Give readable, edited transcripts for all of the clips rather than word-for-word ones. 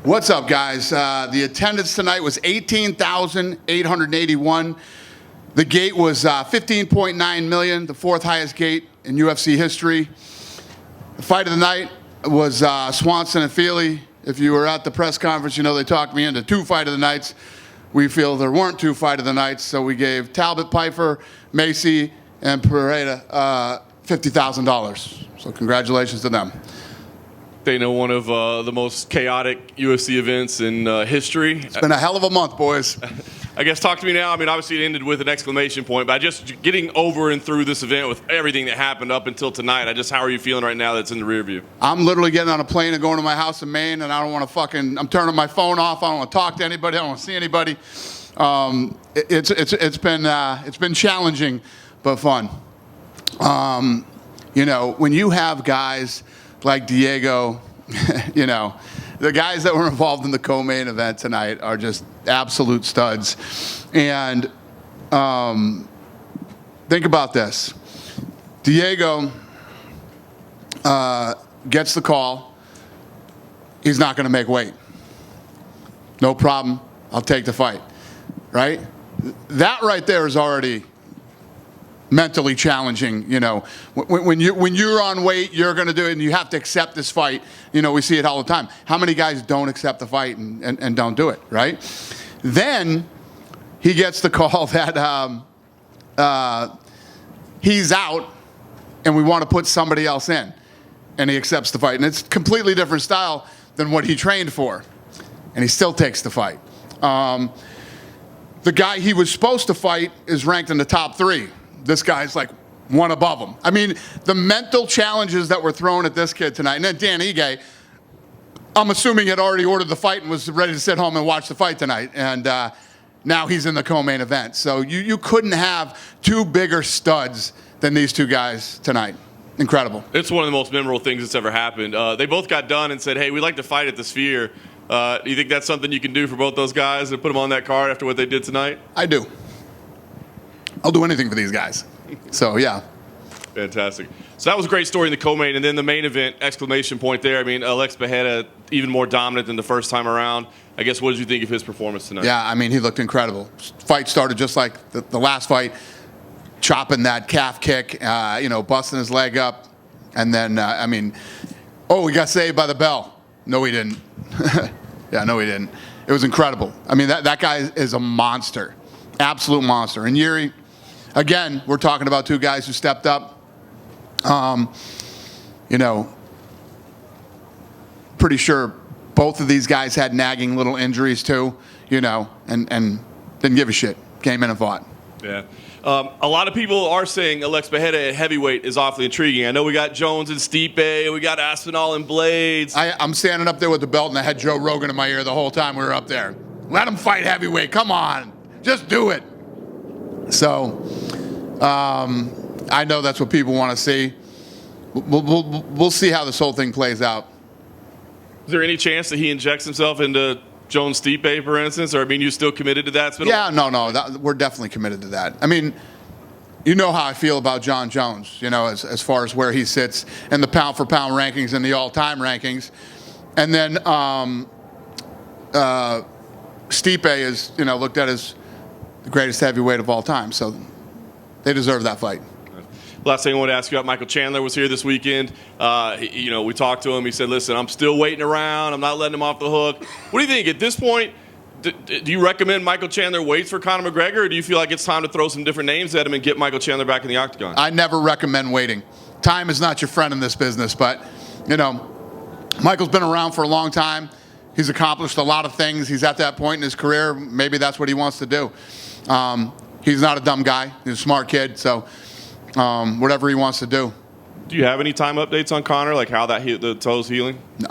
What's up, guys? The attendance tonight was 18,881. The gate was 15.9 million, the fourth highest gate in UFC history. The fight of the night was Swanson and Feely. If you were at the press conference, you know they talked me into two fight of the nights. We feel there weren't two fight of the nights, so we gave Talbot, Piper, Macy, and Pereira $50,000. So congratulations to them. Dana, one of the most chaotic UFC events in history. It's been a hell of a month, boys. I guess talk to me now. I mean, obviously it ended with an exclamation point, but just getting over and through this event with everything that happened up until tonight, how are you feeling right now that's in the rear view? I'm literally getting on a plane and going to my house in Maine, and I don't want to I'm turning my phone off. I don't want to talk to anybody. I don't want to see anybody. It's been challenging, but fun. You know, when you have guys like Diego, you know, the guys that were involved in the co-main event tonight are just absolute studs. And think about this. Diego gets the call. He's not going to make weight. No problem. I'll take the fight. Right? That right there is already mentally challenging. You know, when you're on weight, you're going to do it, and you have to accept this fight. You know, we see it all the time. How many guys don't accept the fight and don't do it, right? Then he gets the call that he's out, and we want to put somebody else in, and he accepts the fight, and it's a completely different style than what he trained for, and he still takes the fight. The guy he was supposed to fight is ranked in the top 3. This guy's like one above him. I mean, the mental challenges that were thrown at this kid tonight. And then Dan Ige, I'm assuming had already ordered the fight and was ready to sit home and watch the fight tonight. And now he's in the co-main event. So you couldn't have two bigger studs than these two guys tonight. Incredible. It's one of the most memorable things that's ever happened. They both got done and said, hey, we'd like to fight at the Sphere. Do you think that's something you can do for both those guys and put them on that card after what they did tonight? I do. I'll do anything for these guys. So, yeah. Fantastic. So that was a great story in the co-main. And then the main event, exclamation point there. I mean, Alex Pereira, even more dominant than the first time around. I guess, what did you think of his performance tonight? Yeah, I mean, he looked incredible. Fight started just like the last fight, chopping that calf kick, you know, busting his leg up. And then, I mean, he got saved by the bell. No, he didn't. Yeah, no, he didn't. It was incredible. I mean, that guy is a monster. Absolute monster. And Yuri, again, we're talking about two guys who stepped up. You know, pretty sure both of these guys had nagging little injuries too, you know, and didn't give a shit. Came in and fought. Yeah. A lot of people are saying Alex Pereira at heavyweight is awfully intriguing. I know we got Jones and Stipe, we got Aspinall and Blades. I'm standing up there with the belt, and I had Joe Rogan in my ear the whole time we were up there. Let him fight heavyweight. Come on. Just do it. So, I know that's what people want to see. We'll see how this whole thing plays out. Is there any chance that he injects himself into Jones Stipe, for instance? Or, I mean, you still committed to that? Yeah, no. We're definitely committed to that. I mean, you know how I feel about Jon Jones, you know, as far as where he sits in the pound-for-pound rankings and the all-time rankings. And then Stipe is, you know, looked at as the greatest heavyweight of all time. So they deserve that fight. Last thing I want to ask you about, Michael Chandler was here this weekend. You know, we talked to him. He said, listen, I'm still waiting around. I'm not letting him off the hook. What do you think? At this point, do you recommend Michael Chandler waits for Conor McGregor, or do you feel like it's time to throw some different names at him and get Michael Chandler back in the octagon? I never recommend waiting. Time is not your friend in this business, but, you know, Michael's been around for a long time. He's accomplished a lot of things. He's at that point in his career. Maybe that's what he wants to do. He's not a dumb guy. He's a smart kid, so whatever he wants to do. Do you have any time updates on Conor, like how the toe's healing? No.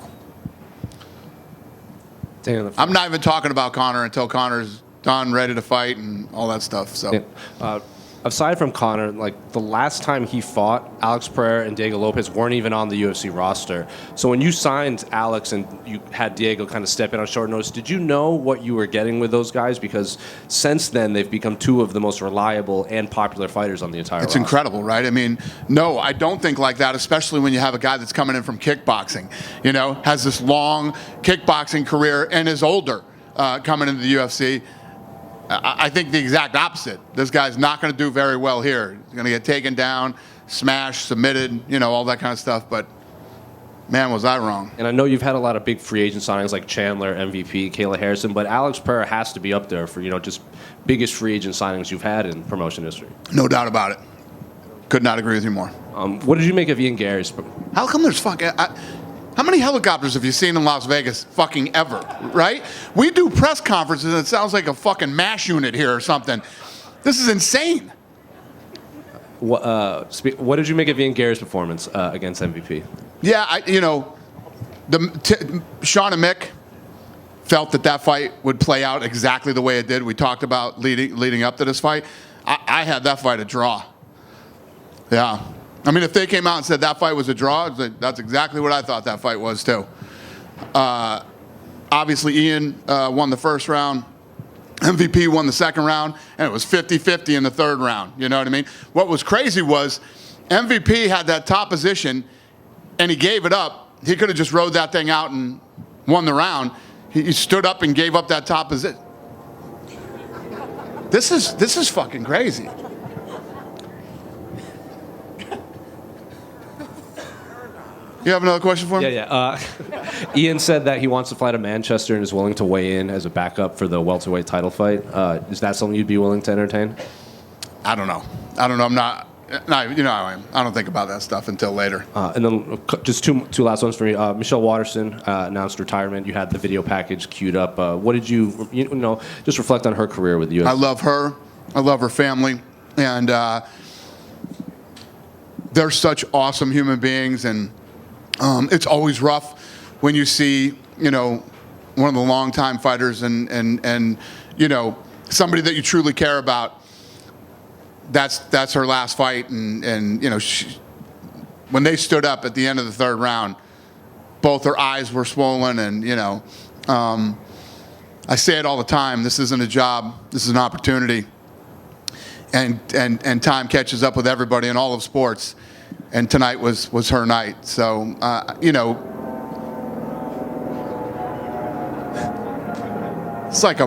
I'm not even talking about Conor until Conor's done, ready to fight, and all that stuff. So, yeah. aside from Conor, like the last time he fought, Alex Pereira and Diego Lopes weren't even on the UFC roster. So when you signed Alex and you had Diego kind of step in on short notice, did you know what you were getting with those guys? Because since then, they've become two of the most reliable and popular fighters on the entire roster. It's incredible, right? I mean, no, I don't think like that, especially when you have a guy that's coming in from kickboxing, has this long kickboxing career and is older coming into the UFC. I think the exact opposite. This guy's not going to do very well here. He's going to get taken down, smashed, submitted, all that kind of stuff. But, man, was I wrong. And I know you've had a lot of big free agent signings like Chandler, MVP, Kayla Harrison, but Alex Pereira has to be up there for, just biggest free agent signings you've had in promotion history. No doubt about it. Could not agree with you more. What did you make of Ian Garry's? How come there's how many helicopters have you seen in Las Vegas fucking ever, right? We do press conferences and it sounds like a fucking MASH unit here or something. This is insane. What did you make of Ian Garry's performance against MVP? Yeah, Sean and Mick felt that fight would play out exactly the way it did. We talked about leading up to this fight. I had that fight a draw. Yeah. I mean, if they came out and said that fight was a draw, that's exactly what I thought that fight was, too. Obviously, Ian won the first round. MVP won the second round, and it was 50-50 in the third round. You know what I mean? What was crazy was MVP had that top position, and he gave it up. He could have just rode that thing out and won the round. He stood up and gave up that top position. This is fucking crazy. You have another question for me? Yeah. Ian said that he wants to fly to Manchester and is willing to weigh in as a backup for the welterweight title fight. Is that something you'd be willing to entertain? I don't know. I'm not. No, you know how I am. I don't think about that stuff until later. And then just two last ones for me. Michelle Waterson announced retirement. You had the video package queued up. What did you just reflect on her career with the UFC? I love her. I love her family. And they're such awesome human beings. And it's always rough when you see, one of the longtime fighters and somebody that you truly care about. That's her last fight, and when they stood up at the end of the third round, both her eyes were swollen, and I say it all the time. This isn't a job. This is an opportunity, and time catches up with everybody in all of sports. And tonight was her night. So, it's like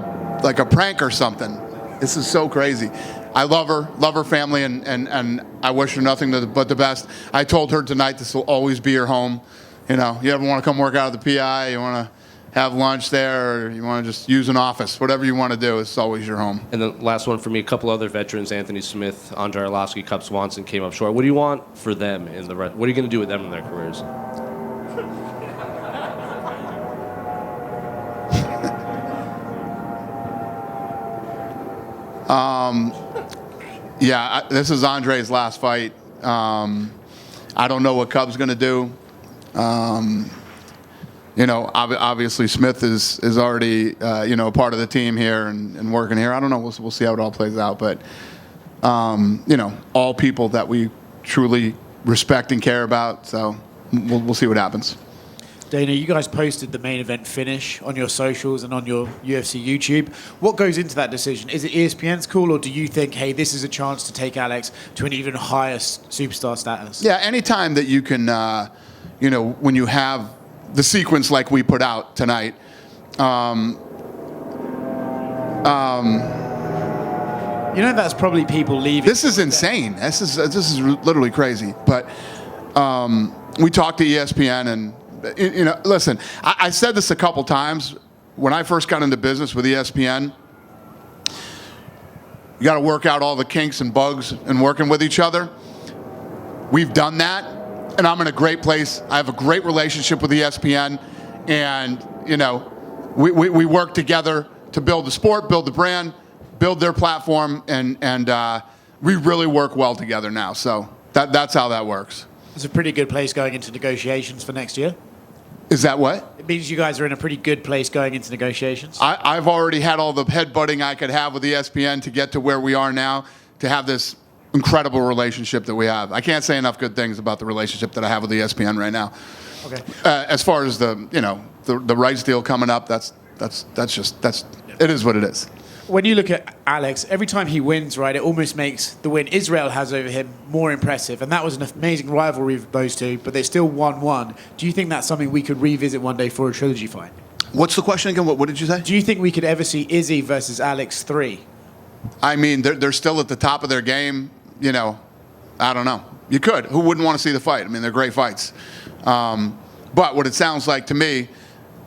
a prank or something. This is so crazy. I love her family, and I wish her nothing but the best. I told her tonight this will always be her home. You ever want to come work out at the PI, you want to have lunch there, or you want to just use an office, whatever you want to do, it's always your home. And then last one for me, a couple other veterans, Anthony Smith, Andre Arlovsky, Cub Swanson came up short. What do you want for them in the rest? What are you going to do with them in their careers? This is Andre's last fight. I don't know what Cub's going to do. Obviously Smith is already, a part of the team here and working here. I don't know. We'll see how it all plays out. But, all people that we truly respect and care about. So we'll see what happens. Dana, you guys posted the main event finish on your socials and on your UFC YouTube. What goes into that decision? Is it ESPN's call, or do you think, hey, this is a chance to take Alex to an even higher superstar status? Yeah, anytime that you can, when you have the sequence like we put out tonight, that's probably people leaving. This is insane. This is literally crazy. But we talked to ESPN, and listen, I said this a couple times when I first got into business with ESPN. You got to work out all the kinks and bugs and working with each other. We've done that, and I'm in a great place. I have a great relationship with ESPN, and we work together to build the sport, build the brand, build their platform, and we really work well together now. So that's how that works. It's a pretty good place going into negotiations for next year. Is that what? It means you guys are in a pretty good place going into negotiations. I've already had all the headbutting I could have with ESPN to get to where we are now, to have this incredible relationship that we have. I can't say enough good things about the relationship that I have with ESPN right now. Okay. As far as the rights deal coming up, it is what it is. When you look at Alex, every time he wins, right, it almost makes the win Israel has over him more impressive. And that was an amazing rivalry with those two, but they're still 1-1. Do you think that's something we could revisit one day for a trilogy fight? What's the question again? What did you say? Do you think we could ever see Izzy versus Alex 3? I mean, they're still at the top of their game. I don't know. You could. Who wouldn't want to see the fight? I mean, they're great fights. But what it sounds like to me,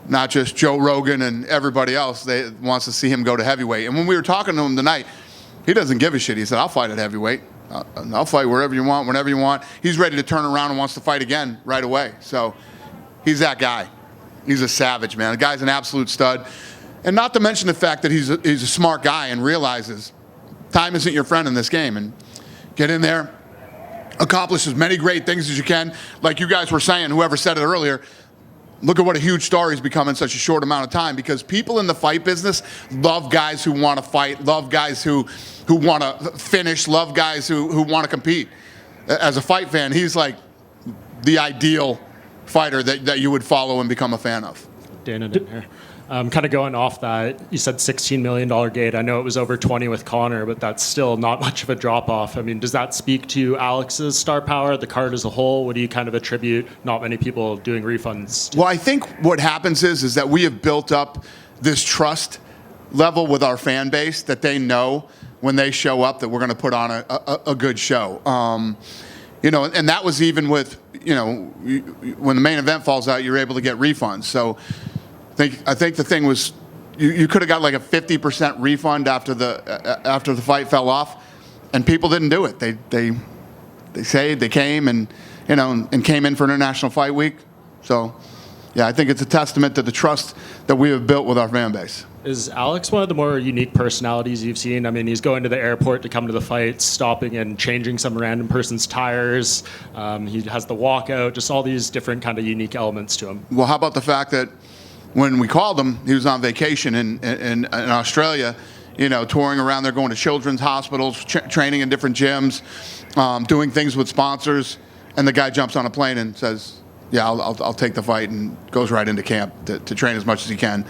not just Joe Rogan and everybody else, they wants to see him go to heavyweight. And when we were talking to him tonight, he doesn't give a shit. He said, I'll fight at heavyweight. I'll fight wherever you want, whenever you want. He's ready to turn around and wants to fight again right away. So he's that guy. He's a savage, man. The guy's an absolute stud. And not to mention the fact that he's a smart guy and realizes time isn't your friend in this game. And get in there, accomplish as many great things as you can. Like you guys were saying, whoever said it earlier, look at what a huge star he's become in such a short amount of time, because people in the fight business love guys who want to fight, love guys who want to finish, love guys who want to compete. As a fight fan, he's like the ideal fighter that you would follow and become a fan of. Dana in here. Kind of going off that, you said $16 million gate. I know it was over 20 with Connor, but that's still not much of a drop-off. I mean, does that speak to Alex's star power, the card as a whole? What do you kind of attribute not many people doing refunds to? Well, I think what happens is that we have built up this trust level with our fan base that they know when they show up that we're going to put on a good show. And that was even with, when the main event falls out, you're able to get refunds. So I think the thing was you could have got like a 50% refund after the fight fell off, and people didn't do it. They came and came in for International Fight Week. So yeah, I think it's a testament to the trust that we have built with our fan base. Is Alex one of the more unique personalities you've seen? I mean, he's going to the airport to come to the fight, stopping and changing some random person's tires. He has the walkout, just all these different kind of unique elements to him. Well, how about the fact that when we called him, he was on vacation in Australia, touring around there, going to children's hospitals, training in different gyms, doing things with sponsors, and the guy jumps on a plane and says, yeah, I'll take the fight, and goes right into camp to train as much as he can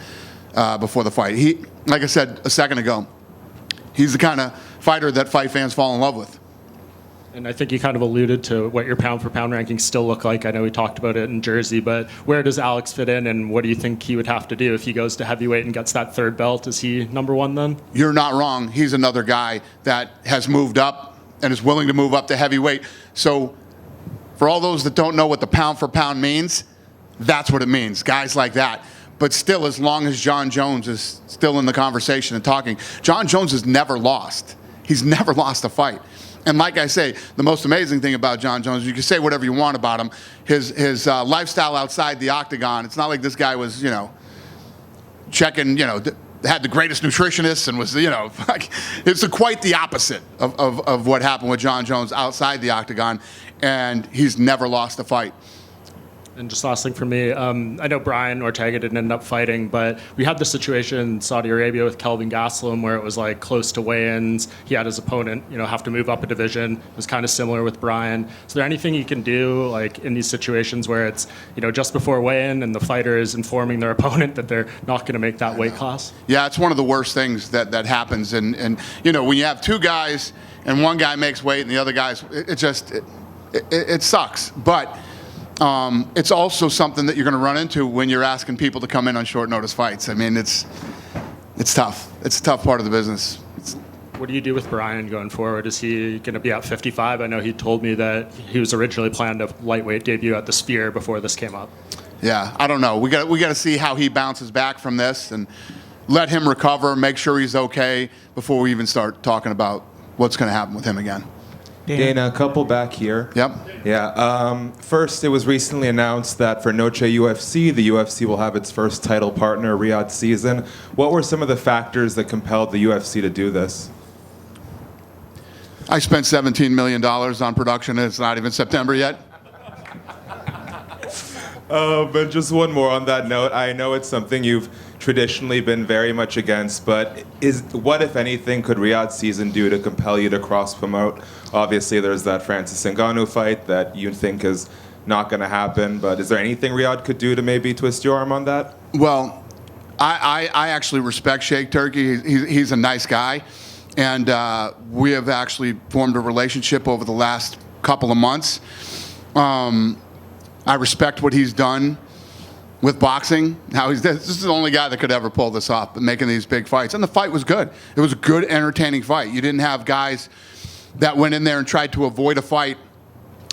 before the fight. He, like I said a second ago, he's the kind of fighter that fight fans fall in love with. And I think you kind of alluded to what your pound-for-pound rankings still look like. I know we talked about it in Jersey, but where does Alex fit in, and what do you think he would have to do if he goes to heavyweight and gets that third belt? Is he number one then? You're not wrong. He's another guy that has moved up and is willing to move up to heavyweight. So for all those that don't know what the pound-for-pound means, that's what it means, guys like that. But still, as long as Jon Jones is still in the conversation and talking, Jon Jones has never lost. He's never lost a fight. And like I say, the most amazing thing about Jon Jones, you can say whatever you want about him, his lifestyle outside the octagon, it's not like this guy was, checking, had the greatest nutritionists and was, it's quite the opposite of what happened with Jon Jones outside the octagon, and he's never lost a fight. And just last thing for me, I know Brian Ortega didn't end up fighting, but we had the situation in Saudi Arabia with Kelvin Gastelum where it was like close to weigh-ins. He had his opponent, have to move up a division. It was kind of similar with Brian. Is there anything you can do, like in these situations where it's, just before weigh-in and the fighter is informing their opponent that they're not going to make that weight class? Yeah, it's one of the worst things that happens. And when you have two guys and one guy makes weight and the other guy's, it sucks. But it's also something that you're going to run into when you're asking people to come in on short notice fights. I mean, it's tough. It's a tough part of the business. What do you do with Brian going forward? Is he going to be at 55? I know he told me that he was originally planned a lightweight debut at the Sphere before this came up. Yeah, I don't know. We got to see how he bounces back from this and let him recover, make sure he's okay before we even start talking about what's going to happen with him again. Dana, a couple back here. Yep. Yeah. First, it was recently announced that for Noche UFC, the UFC will have its first title partner, Riyad season. What were some of the factors that compelled the UFC to do this? I spent $17 million on production, and it's not even September yet. But just one more on that note. I know it's something you've traditionally been very much against, but what, if anything, could Riyad's season do to compel you to cross-promote? Obviously, there's that Francis Ngannou fight that you think is not going to happen, but is there anything Riyad could do to maybe twist your arm on that? Well, I actually respect Sheikh Turki. He's a nice guy, and we have actually formed a relationship over the last couple of months. I respect what he's done with boxing. Now, this is the only guy that could ever pull this off, making these big fights. And the fight was good. It was a good, entertaining fight. You didn't have guys that went in there and tried to avoid a fight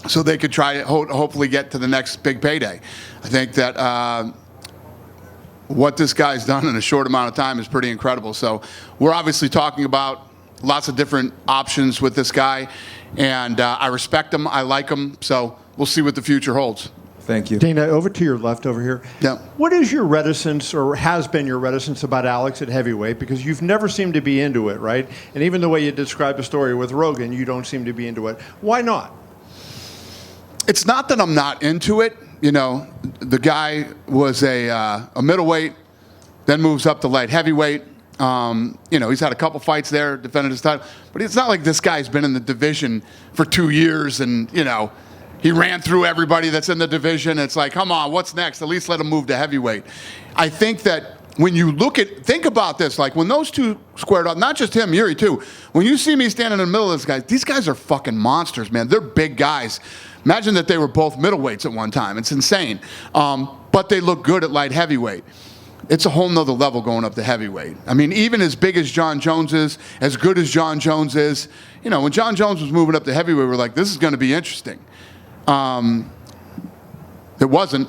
so they could try to hopefully get to the next big payday. I think that what this guy's done in a short amount of time is pretty incredible. So we're obviously talking about lots of different options with this guy, and I respect him. I like him. So we'll see what the future holds. Thank you. Dana, over to your left over here. Yeah. What is your reticence, or has been your reticence, about Alex at heavyweight? Because you've never seemed to be into it, right? And even the way you described the story with Rogan, you don't seem to be into it. Why not? It's not that I'm not into it. You know, the guy was a middleweight, then moves up to light heavyweight. You know, he's had a couple fights there, defended his title. But it's not like this guy's been in the division for 2 years and, you know, he ran through everybody that's in the division. It's like, come on, what's next? At least let him move to heavyweight. I think that when you think about this, like when those two squared up, not just him, Yuri too, when you see me standing in the middle of these guys are fucking monsters, man. They're big guys. Imagine that they were both middleweights at one time. It's insane. But they look good at light heavyweight. It's a whole nother level going up to heavyweight. I mean, even as big as Jon Jones is, as good as Jon Jones is, you know, when Jon Jones was moving up to heavyweight, we're like, this is going to be interesting. It wasn't.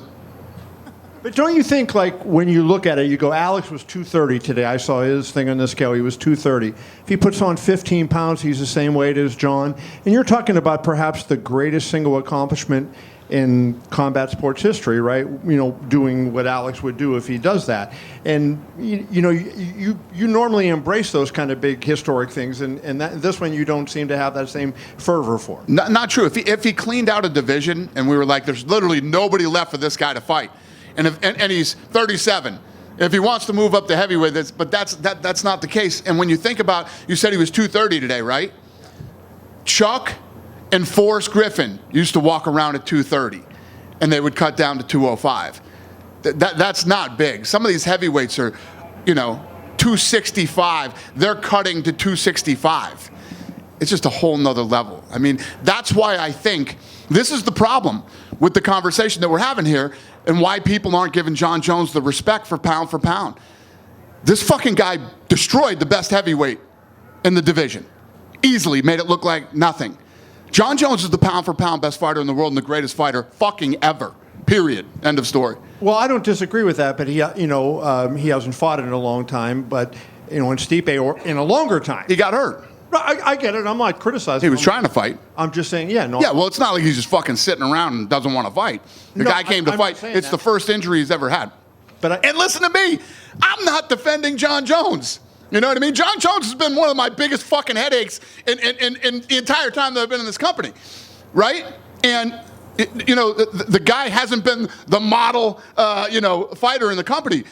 But don't you think, like, when you look at it, you go, Alex was 230 today. I saw his thing on the scale. He was 230. If he puts on 15 pounds, he's the same weight as Jon. And you're talking about perhaps the greatest single accomplishment in combat sports history, right? You know, doing what Alex would do if he does that. And, you know, you normally embrace those kind of big historic things, and this one you don't seem to have that same fervor for. Not true. If he cleaned out a division and we were like, there's literally nobody left for this guy to fight, and he's 37. If he wants to move up to heavyweight, that's not the case. And when you think about, you said he was 230 today, right? Chuck and Forrest Griffin used to walk around at 230, and they would cut down to 205. That's not big. Some of these heavyweights are, you know, 265. They're cutting to 265. It's just a whole nother level. I mean, that's why I think this is the problem with the conversation that we're having here, and why people aren't giving Jon Jones the respect for pound. This fucking guy destroyed the best heavyweight in the division. Easily made it look like nothing. Jon Jones is the pound for pound best fighter in the world and the greatest fighter fucking ever. Period. End of story. Well, I don't disagree with that, but he hasn't fought in a long time. But, you know, in Stipe, or in a longer time. He got hurt. I get it. I'm not criticizing him. He was trying to fight. I'm just saying, yeah. No. Yeah, well, it's not like he's just fucking sitting around and doesn't want to fight. The guy came to fight. It's the first injury he's ever had. And listen to me. I'm not defending Jon Jones. You know what I mean? Jon Jones has been one of my biggest fucking headaches in the entire time that I've been in this company, right? And, you know, the guy hasn't been the model, fighter in the company.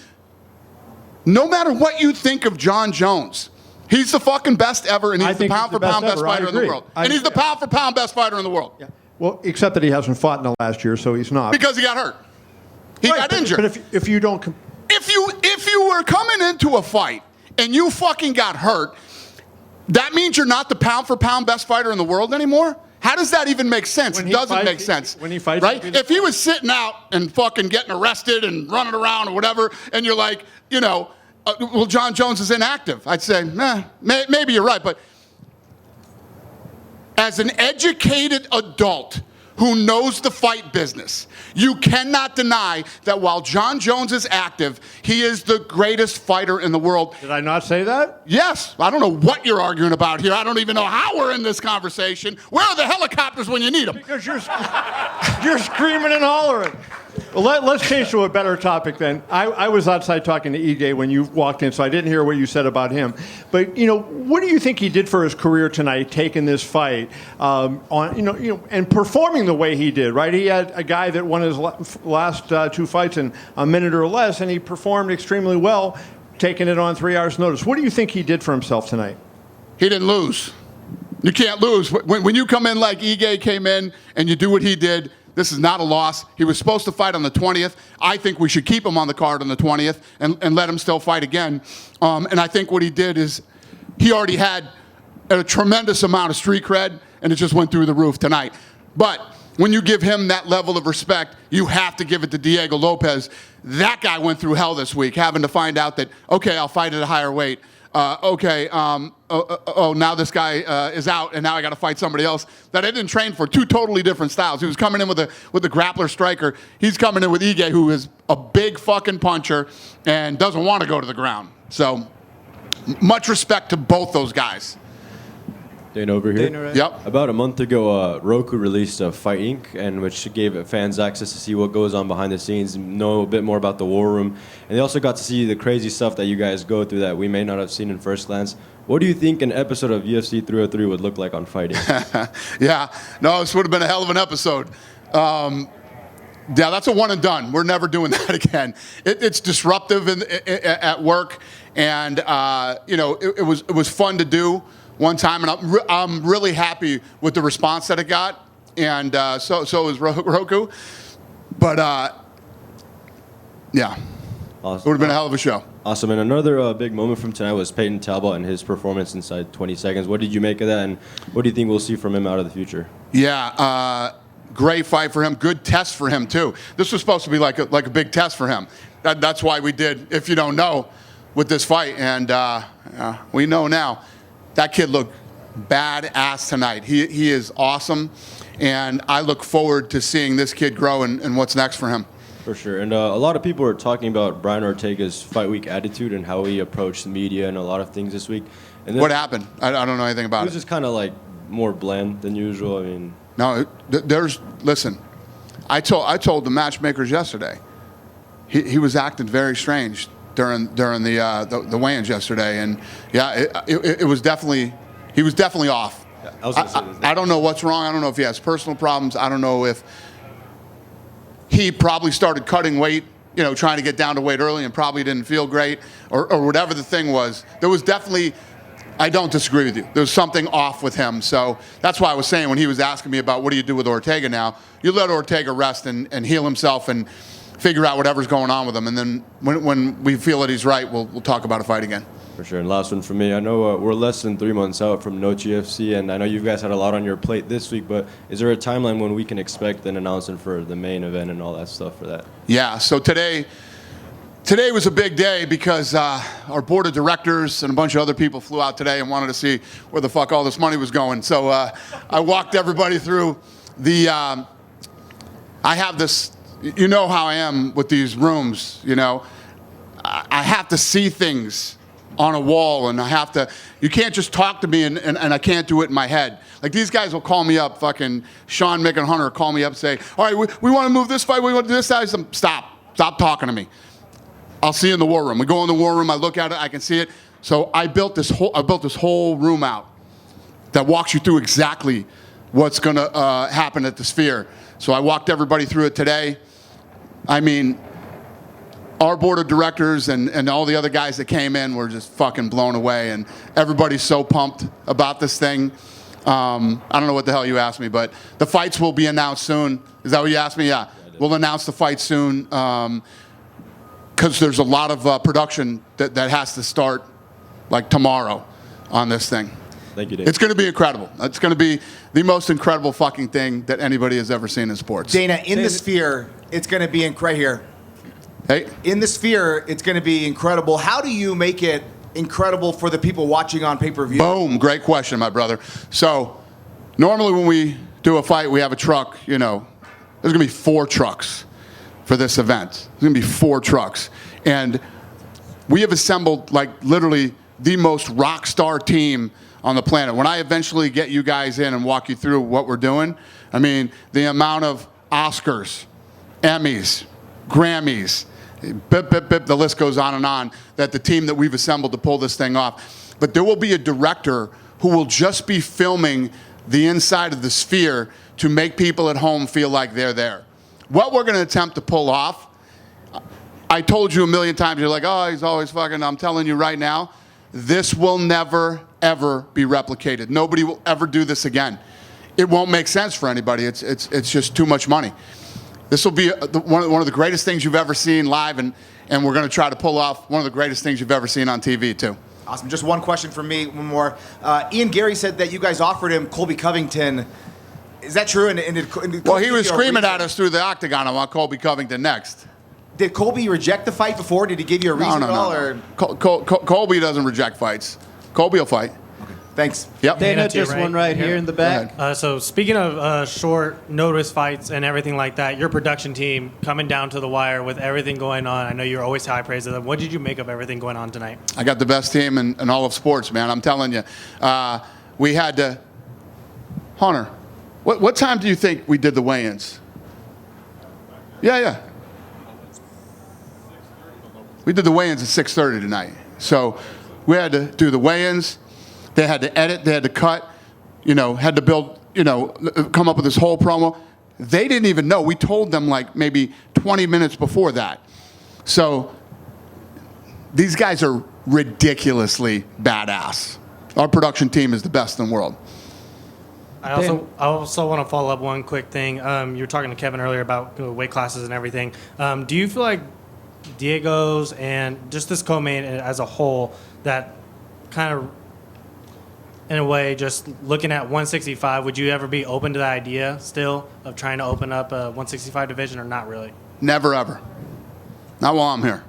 No matter what you think of Jon Jones, he's the fucking best ever, and he's the pound-for-pound best fighter in the world. And he's the pound-for-pound best fighter in the world. Yeah. Well, except that he hasn't fought in the last year, so he's not. Because he got hurt. He got injured. But if you don't... If you were coming into a fight and you fucking got hurt, that means you're not the pound-for-pound best fighter in the world anymore? How does that even make sense? It doesn't make sense. When he fights... Right? If he was sitting out and fucking getting arrested and running around or whatever, and you're like, you know, well, Jon Jones is inactive, I'd say, maybe you're right. But as an educated adult who knows the fight business, you cannot deny that while Jon Jones is active, he is the greatest fighter in the world. Did I not say that? Yes. I don't know what you're arguing about here. I don't even know how we're in this conversation. Where are the helicopters when you need them? Because you're screaming and hollering. Well, let's change to a better topic then. I was outside talking to Ige when you walked in, so I didn't hear what you said about him. But what do you think he did for his career tonight, taking this fight and performing the way he did? Right, he had a guy that won his last 2 fights in a minute or less, and he performed extremely well, taking it on 3 hours' notice. What do you think he did for himself tonight? He didn't lose. You can't lose. When you come in like Ige came in and you do what he did, this is not a loss. He was supposed to fight on the 20th. I think we should keep him on the card on the 20th and let him still fight again. And I think what he did is he already had a tremendous amount of street cred, and it just went through the roof tonight. But when you give him that level of respect, you have to give it to Diego Lopes. That guy went through hell this week, having to find out that, okay, I'll fight at a higher weight. Now this guy is out, and now I got to fight somebody else that I didn't train for. 2 totally different styles. He was coming in with the grappler striker. He's coming in with Ige, who is a big fucking puncher and doesn't want to go to the ground. So much respect to both those guys. Dana over here. Dana, right? Yep. About a month ago, Roku released Fight Inc., and which gave fans access to see what goes on behind the scenes, know a bit more about the war room, and they also got to see the crazy stuff that you guys go through that we may not have seen in first glance. What do you think an episode of UFC 303 would look like on Fight Inc.? Yeah, no, this would have been a hell of an episode. Yeah, that's a one and done. We're never doing that again. It's disruptive at work, and it was fun to do one time, and I'm really happy with the response that it got, and so is Roku. But yeah, Awesome. it would have been a hell of a show. Awesome. And another big moment from tonight was Peyton Talbot and his performance inside 20 seconds. What did you make of that, and what do you think we'll see from him out of the future? Yeah, great fight for him. Good test for him too. This was supposed to be like a big test for him. That's why we did, if you don't know, with this fight, and we know now. That kid looked badass tonight. He is awesome, and I look forward to seeing this kid grow and what's next for him. For sure. And a lot of people are talking about Brian Ortega's fight week attitude and how he approached the media and a lot of things this week. And What happened? I don't know anything about it was just kind of like more bland than usual. I mean, No, listen, I told the matchmakers yesterday, he was acting very strange during the weigh-ins yesterday, and yeah, it was definitely, he was definitely off. yeah, I was gonna say this. I don't know what's wrong. I don't know if he has personal problems. I don't know if he probably started cutting weight, trying to get down to weight early and probably didn't feel great, or whatever the thing was. There was definitely, I don't disagree with you, there was something off with him. So that's why I was saying when he was asking me about what do you do with Ortega now, you let Ortega rest and heal himself and figure out whatever's going on with him. And then when we feel that he's right, we'll talk about a fight again. For sure. And last one for me. I know we're less than 3 months out from No UFC, and I know you guys had a lot on your plate this week, but is there a timeline when we can expect an announcement for the main event and all that stuff for that? Yeah, so today was a big day because our board of directors and a bunch of other people flew out today and wanted to see where the fuck all this money was going. So I walked everybody through I have this, you know how I am with these rooms, I have to see things on a wall, and you can't just talk to me and I can't do it in my head. Like, these guys will call me up, fucking Sean, Mick, and Hunter will call me up and say, all right, we want to move this fight, we want to do this. Stop talking to me. I'll see you in the war room. We go in the war room, I look at it, I can see it. So I built this whole room out that walks you through exactly what's going to happen at the Sphere. So I walked everybody through it today. I mean, our board of directors and all the other guys that came in were just fucking blown away, and everybody's so pumped about this thing. I don't know what the hell you asked me, but the fights will be announced soon. Is that what you asked me? Yeah. We'll announce the fight soon because there's a lot of production that has to start like tomorrow on this thing. Thank you, Dave. It's going to be incredible. It's going to be the most incredible fucking thing that anybody has ever seen in sports. Dana, in the Sphere, it's going to be right here. Hey. In the Sphere, it's going to be incredible. How do you make it incredible for the people watching on pay-per-view? Boom. Great question, my brother. So normally when we do a fight, we have a truck, there's going to be 4 trucks for this event. There's going to be 4 trucks. And we have assembled like literally the most rock star team on the planet. When I eventually get you guys in and walk you through what we're doing, I mean, the amount of Oscars, Emmys, Grammys, the list goes on, that the team that we've assembled to pull this thing off. But there will be a director who will just be filming the inside of the Sphere to make people at home feel like they're there. What we're going to attempt to pull off, I told you a million times, you're like, oh, he's always fucking, I'm telling you right now, this will never, ever be replicated. Nobody will ever do this again. It won't make sense for anybody. It's just too much money. This will be one of the greatest things you've ever seen live, and we're going to try to pull off one of the greatest things you've ever seen on TV, too. Awesome. Just one question from me, one more. Ian Garry said that you guys offered him Colby Covington. Is that true? Well, he was screaming at us through the octagon, I want Colby Covington next. Did Colby reject the fight before? Did he give you a reason at all? No. Colby doesn't reject fights. Colby will fight. Thanks. Yep. Dana, just one right here in the back. So speaking of short notice fights and everything like that, your production team coming down to the wire with everything going on. I know you're always high praise of them. What did you make of everything going on tonight? I got the best team in all of sports, man. I'm telling you. We had to... Hunter, what time do you think we did the weigh-ins? Yeah. We did the weigh-ins at 6:30 tonight. So we had to do the weigh-ins. They had to edit, they had to cut, had to build, come up with this whole promo. They didn't even know. We told them like maybe 20 minutes before that. So these guys are ridiculously badass. Our production team is the best in the world. I also want to follow up one quick thing. You were talking to Kevin earlier about weight classes and everything. Do you feel like Diego's and just this co-main as a whole, that kind of, in a way, just looking at 165, would you ever be open to the idea still of trying to open up a 165 division or not really? Never, ever. Not while I'm here.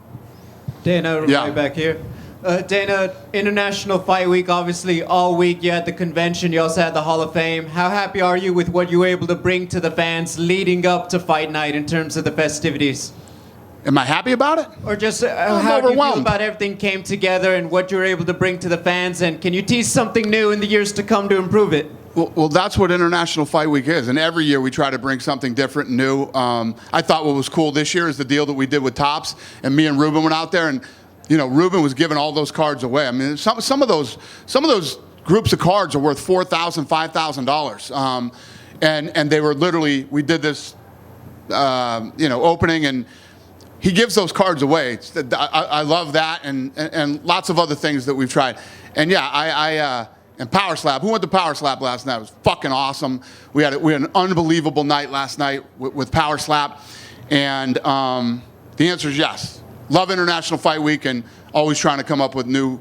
Dana, Yeah. right back here. Dana, International Fight Week, obviously all week you had the convention, you also had the Hall of Fame. How happy are you with what you were able to bring to the fans leading up to fight night in terms of the festivities? Am I happy about it? Or just I'm how do you feel overwhelmed. about everything came together and what you were able to bring to the fans? And can you tease something new in the years to come to improve it? Well, that's what International Fight Week is. And every year we try to bring something different and new. I thought what was cool this year is the deal that we did with Topps. And me and Ruben went out there, and Ruben was giving all those cards away. I mean, some of those groups of cards are worth $4,000, $5,000. And they were literally, we did this, opening, and he gives those cards away. I love that, and lots of other things that we've tried. And yeah, and Power Slap. Who went to Power Slap last night? It was fucking awesome. We had an unbelievable night last night with Power Slap, and the answer is yes. Love International Fight Week, and always trying to come up with new,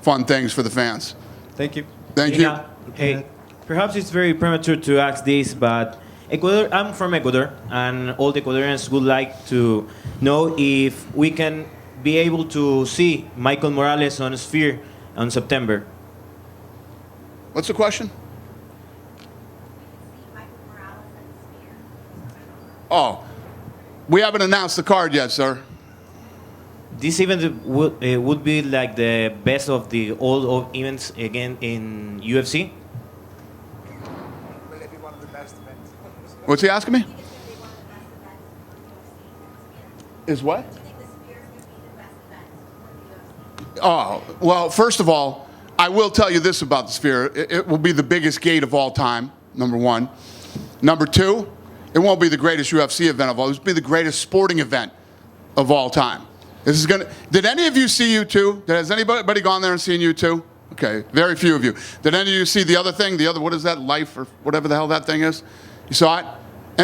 fun things for the fans. Thank you. Thank you. Hey, perhaps it's very premature to ask this, but Ecuador, I'm from Ecuador, and all the Ecuadorians would like to know if we can be able to see Michael Morales on Sphere on September. What's the question? Oh, we haven't announced the card yet, sir. This event would be like the best of the all events again in UFC. What's he asking me? Is what? Oh, well, first of all, I will tell you this about the Sphere. It will be the biggest gate of all time, number one. Number two, it won't be the greatest UFC event of all. It will be the greatest sporting event of all time. This is gonna. Did any of you see U2? Has anybody gone there and seen U2? Okay, very few of you. Did any of you see the other thing? The other, what is that, Life or whatever the hell that thing is? You saw it?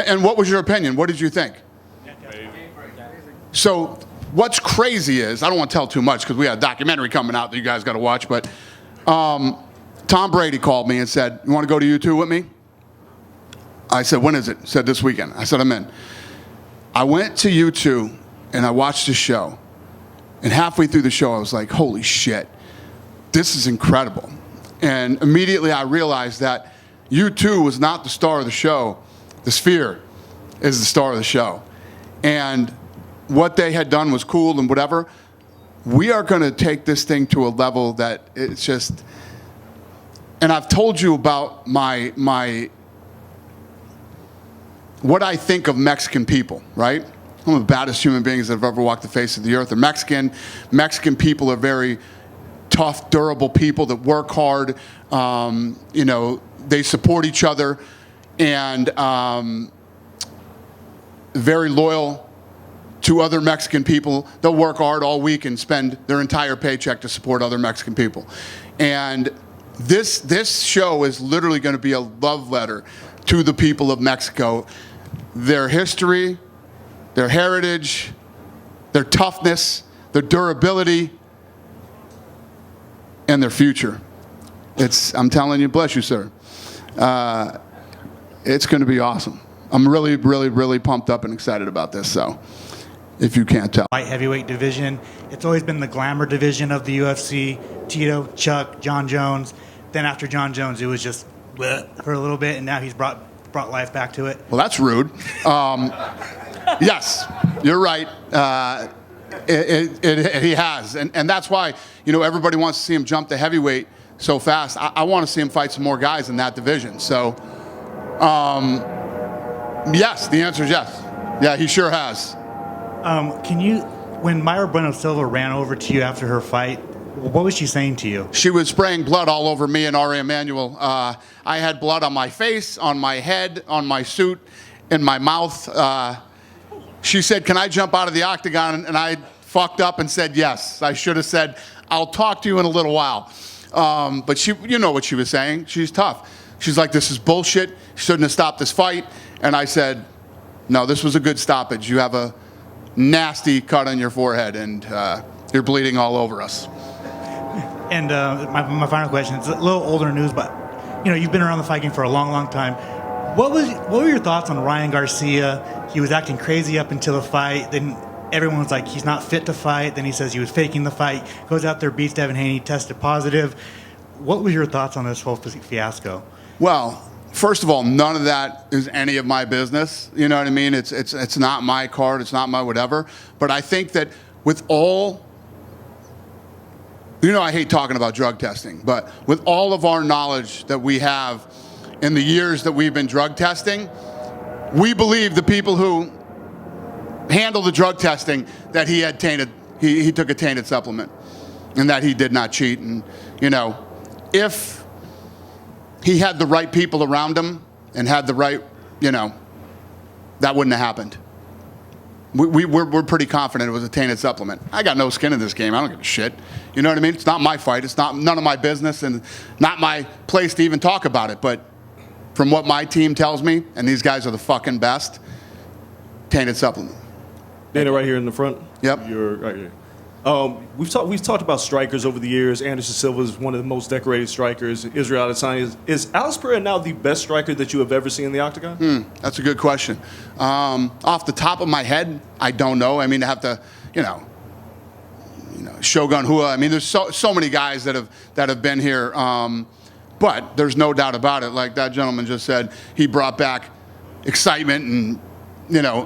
And what was your opinion? What did you think? So what's crazy is, I don't want to tell too much because we had a documentary coming out that you guys got to watch, but Tom Brady called me and said, you want to go to U2 with me? I said, when is it? He said, this weekend. I said, I'm in. I went to U2 and I watched the show. And halfway through the show, I was like, holy shit, this is incredible. And immediately I realized that U2 was not the star of the show. The Sphere is the star of the show. And what they had done was cool and whatever. We are going to take this thing to a level that it's just, and I've told you about my what I think of Mexican people, right? one of the baddest human beings that have ever walked the face of the earth. They're Mexican. Mexican people are very tough, durable people that work hard. They support each other, and very loyal to other Mexican people. They'll work hard all week and spend their entire paycheck to support other Mexican people. And this show is literally going to be a love letter to the people of Mexico, their history, their heritage, their toughness, their durability, and their future. I'm telling you, bless you, sir. It's going to be awesome. I'm really, really, really pumped up and excited about this, so if you can't tell. Light heavyweight division. It's always been the glamour division of the UFC. Tito, Chuck, Jon Jones. Then after Jon Jones, it was just bleh for a little bit, and now he's brought life back to it. Well, that's rude. Yes, you're right. He has, and that's why everybody wants to see him jump to heavyweight so fast. I want to see him fight some more guys in that division. So, yes, the answer is yes. Yeah, he sure has. When Mayra Bueno Silva ran over to you after her fight, what was she saying to you? She was spraying blood all over me and Ari Emanuel. I had blood on my face, on my head, on my suit, in my mouth. She said, "Can I jump out of the octagon?" And I fucked up and said yes. I should have said, "I'll talk to you in a little while." But she, what she was saying. She's tough. She's like, "This is bullshit. You shouldn't have stopped this fight." And I said, "No, this was a good stoppage. You have a nasty cut on your forehead, and you're bleeding all over us." And my final question, it's a little older news, but you've been around the fight game for a long, long time. What were your thoughts on Ryan Garcia? He was acting crazy up until the fight. Then everyone was like, he's not fit to fight. Then he says he was faking the fight. Goes out there, beats Devin Haney, tested positive. What was your thoughts on this whole fiasco? Well, first of all, none of that is any of my business. You know what I mean? It's not my card. It's not my whatever. But I think that with all, I hate talking about drug testing, but with all of our knowledge that we have in the years that we've been drug testing, we believe the people who handle the drug testing that he had tainted, he took a tainted supplement, and that he did not cheat. And if he had the right people around him and had the right, that wouldn't have happened. We're pretty confident it was a tainted supplement. I got no skin in this game. I don't give a shit. You know what I mean? It's not my fight. It's none of my business, and not my place to even talk about it. But from what my team tells me, and these guys are the fucking best, tainted supplement. Dana, right here in the front. Yep. You're right here. We've talked about strikers over the years. Anderson Silva is one of the most decorated strikers. Israel Adesanya is Alex Pereira now the best striker that you have ever seen in the octagon? That's a good question. Off the top of my head, I don't know. I mean, I have to, Shogun Hua. I mean, there's so many guys that have been here. But there's no doubt about it. Like that gentleman just said, he brought back excitement and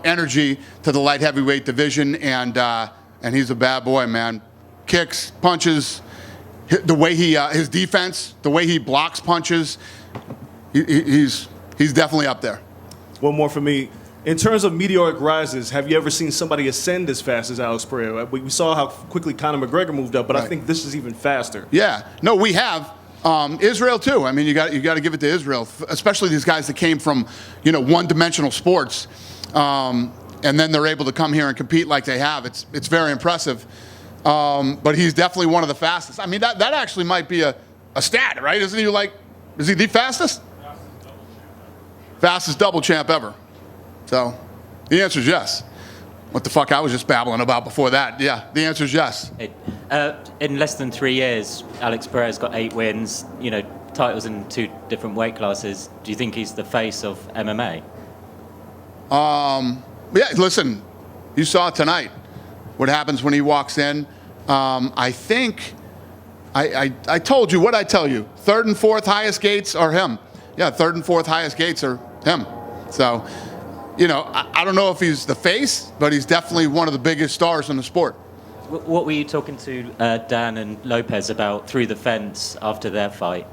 energy to the light heavyweight division, and he's a bad boy, man. Kicks, punches, the way his defense, the way he blocks punches, he's definitely up there. One more for me. In terms of meteoric rises, have you ever seen somebody ascend as fast as Alex Pereira? We saw how quickly Conor McGregor moved up, but right. I think this is even faster. Yeah. No, we have. Israel too. I mean, you got to give it to Israel, especially these guys that came from, one-dimensional sports, and then they're able to come here and compete like they have. It's very impressive. But he's definitely one of the fastest. I mean, that actually might be a stat, right? Isn't he is he the fastest? Fastest double champ ever. So the answer is yes. What the fuck I was just babbling about before that. Yeah, the answer is yes. In less than 3 years, Alex Pereira's got 8 wins, titles in 2 different weight classes. Do you think he's the face of MMA? Yeah, listen, you saw tonight what happens when he walks in. I think, I told you, what I tell you? 3rd and 4th highest gates are him. Yeah, 3rd and 4th highest gates are him. So, I don't know if he's the face, but he's definitely one of the biggest stars in the sport. What were you talking to Dan and Lopez about through the fence after their fight?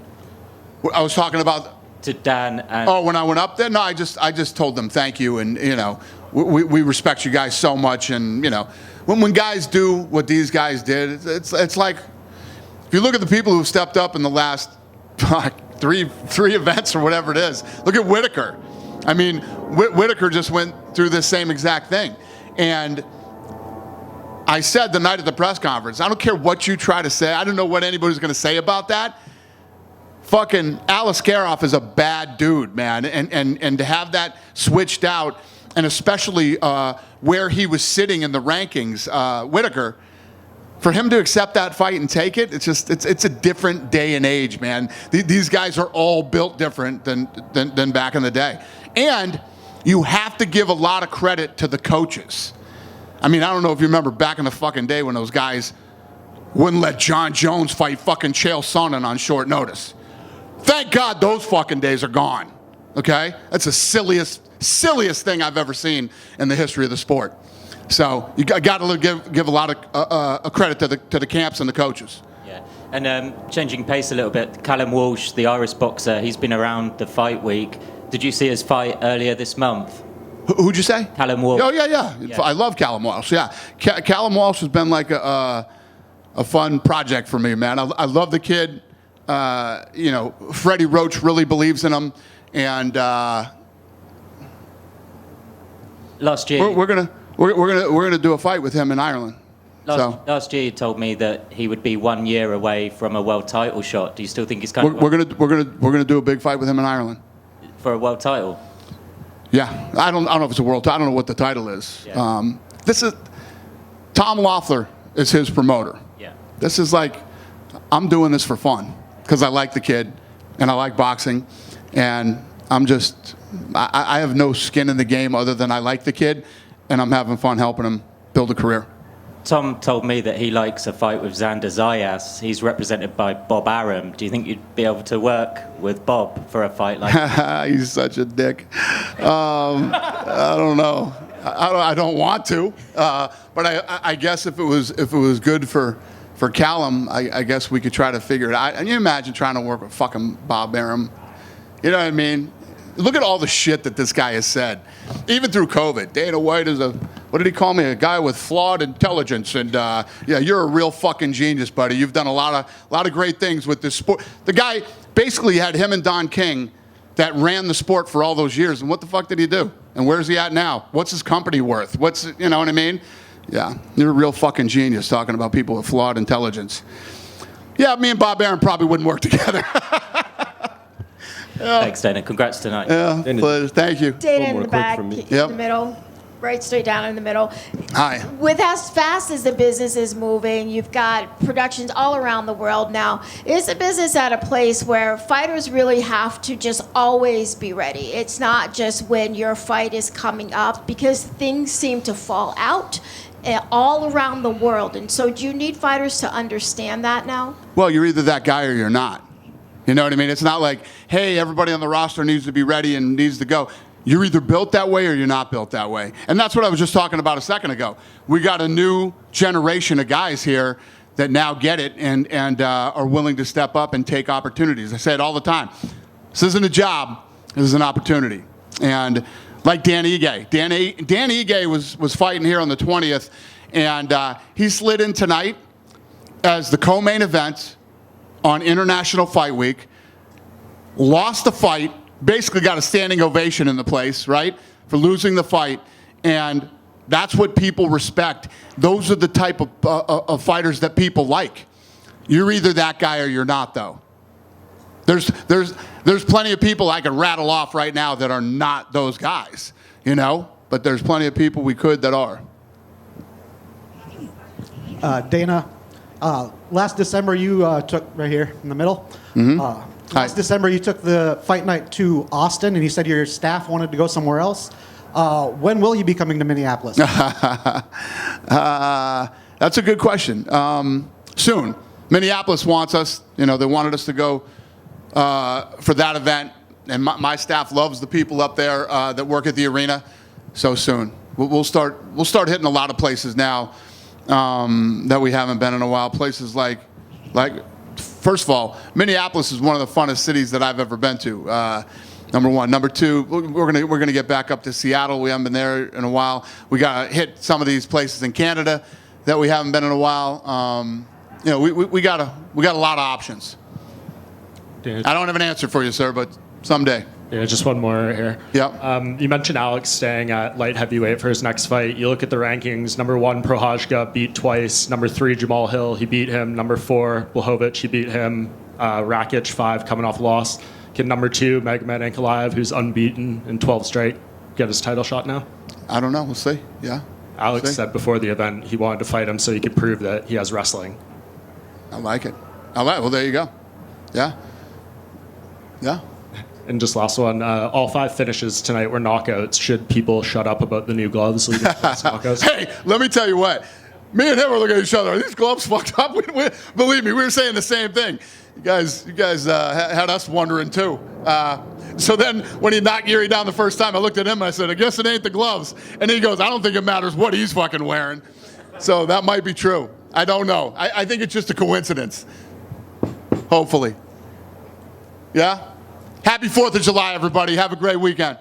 I was talking about to Dan and... Oh, when I went up there? No, I just told them thank you, and, you know, we respect you guys so much, and, you know, when guys do what these guys did, it's like, if you look at the people who've stepped up in the last three events or whatever it is, look at Whitaker. I mean, Whitaker just went through this same exact thing. And I said the night at the press conference, I don't care what you try to say. I don't know what anybody's going to say about that. Fucking Alaskarov is a bad dude, man. And to have that switched out, and especially where he was sitting in the rankings, Whitaker, for him to accept that fight and take it, it's a different day and age, man. These guys are all built different than back in the day. And you have to give a lot of credit to the coaches. I mean, I don't know if you remember back in the fucking day when those guys wouldn't let Jon Jones fight fucking Chael Sonnen on short notice. Thank God those fucking days are gone, okay? That's the silliest thing I've ever seen in the history of the sport. So you got to give a lot of credit to the camps and the coaches. Yeah, and changing pace a little bit, Callum Walsh, the Irish boxer, he's been around the fight week. Did you see his fight earlier this month? Who'd you say? Callum Walsh. Oh, yeah. I love Callum Walsh, yeah. Callum Walsh has been like a fun project for me, man. I love the kid. You know, Freddie Roach really believes in him. And last year... We're gonna do a fight with him in Ireland. Last year you told me that he would be 1 year away from a world title shot. Do you still think he's kind of... We're gonna do a big fight with him in Ireland. For a world title? Yeah, I don't know if it's a world title. I don't know what the title is. Yeah. This is Tom Loeffler is his promoter. Yeah. This is like, I'm doing this for fun because I like the kid and I like boxing, and I have no skin in the game other than I like the kid, and I'm having fun helping him build a career. Tom told me that he likes a fight with Xander Zayas. He's represented by Bob Arum. Do you think you'd be able to work with Bob for a fight like that? He's such a dick. I don't know. I don't want to. But I guess if it was good for Callum, I guess we could try to figure it out. And you imagine trying to work with fucking Bob Arum. You know what I mean? Look at all the shit that this guy has said, even through COVID. Dana White is what did he call me? A guy with flawed intelligence. And yeah, you're a real fucking genius, buddy. You've done a lot of great things with this sport. The guy basically had him and Don King that ran the sport for all those years. And what the fuck did he do? And where's he at now? What's his company worth? You know what I mean? Yeah, you're a real fucking genius talking about people with flawed intelligence. Yeah, me and Bob Arum probably wouldn't work together. Yeah. Thanks, Dana. Congrats tonight. Yeah, pleasure. Thank you. Dana in the back, in Yep. the middle, right straight down in the middle. Hi. With as fast as the business is moving, you've got productions all around the world now. Is the business at a place where fighters really have to just always be ready? It's not just when your fight is coming up, because things seem to fall out all around the world. And so do you need fighters to understand that now? Well, you're either that guy or you're not. You know what I mean? It's not like, hey, everybody on the roster needs to be ready and needs to go. You're either built that way or you're not built that way. And that's what I was just talking about a second ago. We got a new generation of guys here that now get it and are willing to step up and take opportunities. I say it all the time. This isn't a job. This is an opportunity. And like Dan Ige. Dan Ige was fighting here on the 20th, and he slid in tonight as the co-main event on International Fight Week, lost the fight, basically got a standing ovation in the place, right, for losing the fight, and that's what people respect. Those are the type of fighters that people like. You're either that guy or you're not, though. There's plenty of people I could rattle off right now that are not those guys, you know, but there's plenty of people we could that are. Dana, last December you took, right here in the middle, last December you took the fight night to Austin, and you said your staff wanted to go somewhere else. When will you be coming to Minneapolis? That's a good question. Soon. Minneapolis wants us. You know, they wanted us to go for that event, and my staff loves the people up there that work at the arena. So soon. We'll start hitting a lot of places now that we haven't been in a while. Places like first of all, Minneapolis is one of the funnest cities that I've ever been to. Number one. Number two, we're gonna get back up to Seattle. We haven't been there in a while. We gotta hit some of these places in Canada that we haven't been in a while. We got a lot of options. I don't have an answer for you, sir, but someday. Yeah, just one more here. Yep. You mentioned Alex staying at light heavyweight for his next fight. You look at the rankings. Number 1, Prohajka beat twice. Number 3, Jamal Hill, he beat him. Number 4, Blachowicz, he beat him. Rakic, 5, coming off loss. Can number 2, Magomed Ankalaev, who's unbeaten in 12 straight, get his title shot now? I don't know. We'll see. Yeah. Alex said before the event he wanted to fight him so he could prove that he has wrestling. I like it. Well, there you go. Yeah. Yeah. And just last one, all 5 finishes tonight were knockouts. Should people shut up about the new gloves leading to knockouts? Hey, let me tell you what. Me and him were looking at each other. Are these gloves fucked up? Believe me, we were saying the same thing. You guys had us wondering too. So then when he knocked Garry down the first time, I looked at him and I said, I guess it ain't the gloves. And he goes, I don't think it matters what he's fucking wearing. So that might be true. I don't know. I think it's just a coincidence. Hopefully. Yeah? Happy 4th of July, everybody. Have a great weekend.